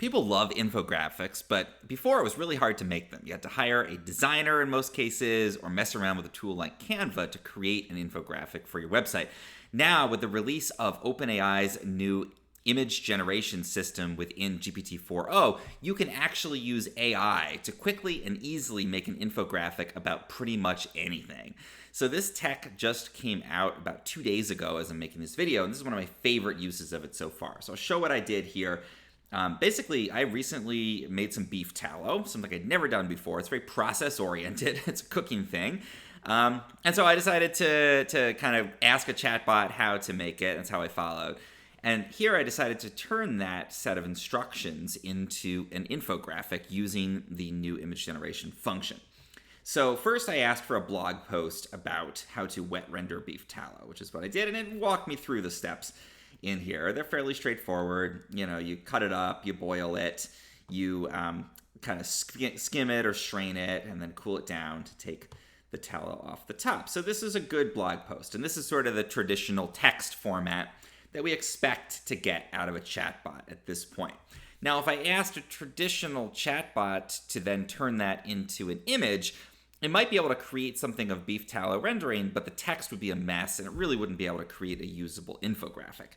People love infographics, but before it was really hard to make them. You had to hire a designer in most cases or mess around with a tool like Canva to create an infographic for your website. Now, with the release of OpenAI's new image generation system within GPT-4o, you can actually use AI to quickly and easily make an infographic about pretty much anything. So this tech just came out about 2 days ago as I'm making this video, and this is one of my favorite uses of it so far. So I'll show what I did here. Basically, I recently made some beef tallow, something I'd never done before. It's very process-oriented. It's a cooking thing. And so I decided to kind of ask a chatbot how to make it. That's how I followed. And here I decided to turn that set of instructions into an infographic using the new image generation function. So first I asked for a blog post about how to wet render beef tallow, which is what I did, and it walked me through the steps in here. They're fairly straightforward. You know, you cut it up, you boil it, you kind of skim it or strain it, and then cool it down to take the tallow off the top. So this is a good blog post, and this is sort of the traditional text format that we expect to get out of a chatbot at this point. Now, if I asked a traditional chatbot to then turn that into an image, it might be able to create something of beef tallow rendering, but the text would be a mess and it really wouldn't be able to create a usable infographic.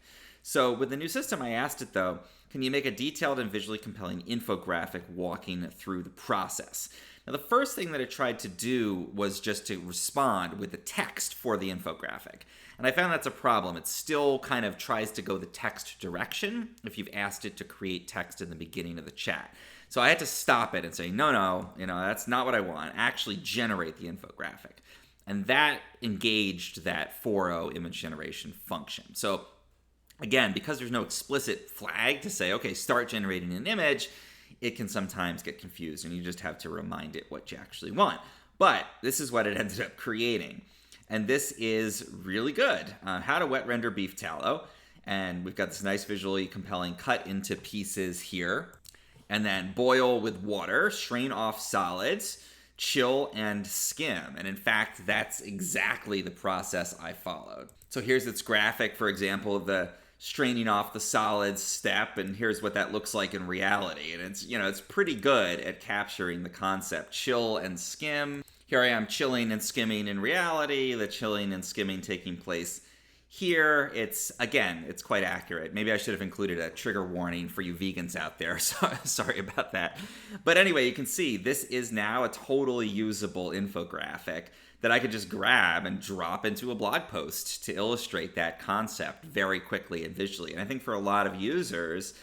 So with the new system, I asked it though, can you make a detailed and visually compelling infographic walking through the process? Now the first thing that it tried to do was just to respond with the text for the infographic. And I found that's a problem. It still kind of tries to go the text direction if you've asked it to create text in the beginning of the chat. So I had to stop it and say, no, that's not what I want. Actually generate the infographic. And that engaged that 4o image generation function. So again, because there's no explicit flag to say, okay, start generating an image, it can sometimes get confused and you just have to remind it what you actually want. But this is what it ended up creating. And this is really good. How to wet render beef tallow. And we've got this nice visually compelling cut into pieces here. And then boil with water, strain off solids, chill and skim. And in fact, that's exactly the process I followed. So here's its graphic, for example, of the straining off the solids step, and here's what that looks like in reality. And it's pretty good at capturing the concept. Chill and skim. Here I am chilling and skimming in reality, the chilling and skimming taking place here. It's quite accurate. Maybe I should have included a trigger warning for you vegans out there. So, sorry about that. But anyway, you can see this is now a totally usable infographic that I could just grab and drop into a blog post to illustrate that concept very quickly and visually. And I think for a lot of users,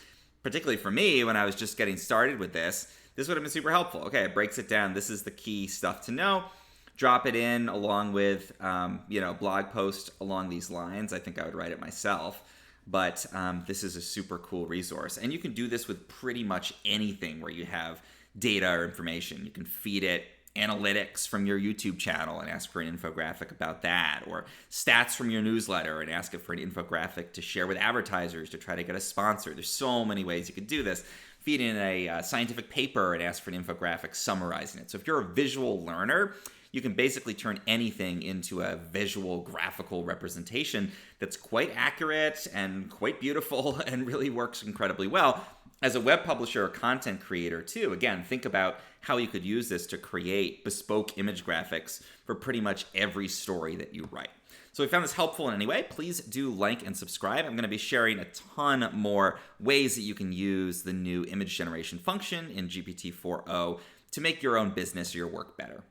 particularly for me when I was just getting started with this would have been super helpful. Okay, it breaks it down. This is the key stuff to know. Drop it in along with, blog post along these lines. I think I would write it myself, but this is a super cool resource. And you can do this with pretty much anything where you have data or information. You can feed it analytics from your YouTube channel and ask for an infographic about that, or stats from your newsletter and ask it for an infographic to share with advertisers to try to get a sponsor. There's so many ways you could do this. Feed in a scientific paper and ask for an infographic summarizing it. So if you're a visual learner, you can basically turn anything into a visual graphical representation that's quite accurate and quite beautiful and really works incredibly well. As a web publisher or content creator too, again, think about how you could use this to create bespoke image graphics for pretty much every story that you write. So if you found this helpful in any way, please do like and subscribe. I'm going to be sharing a ton more ways that you can use the new image generation function in GPT-4o to make your own business or your work better.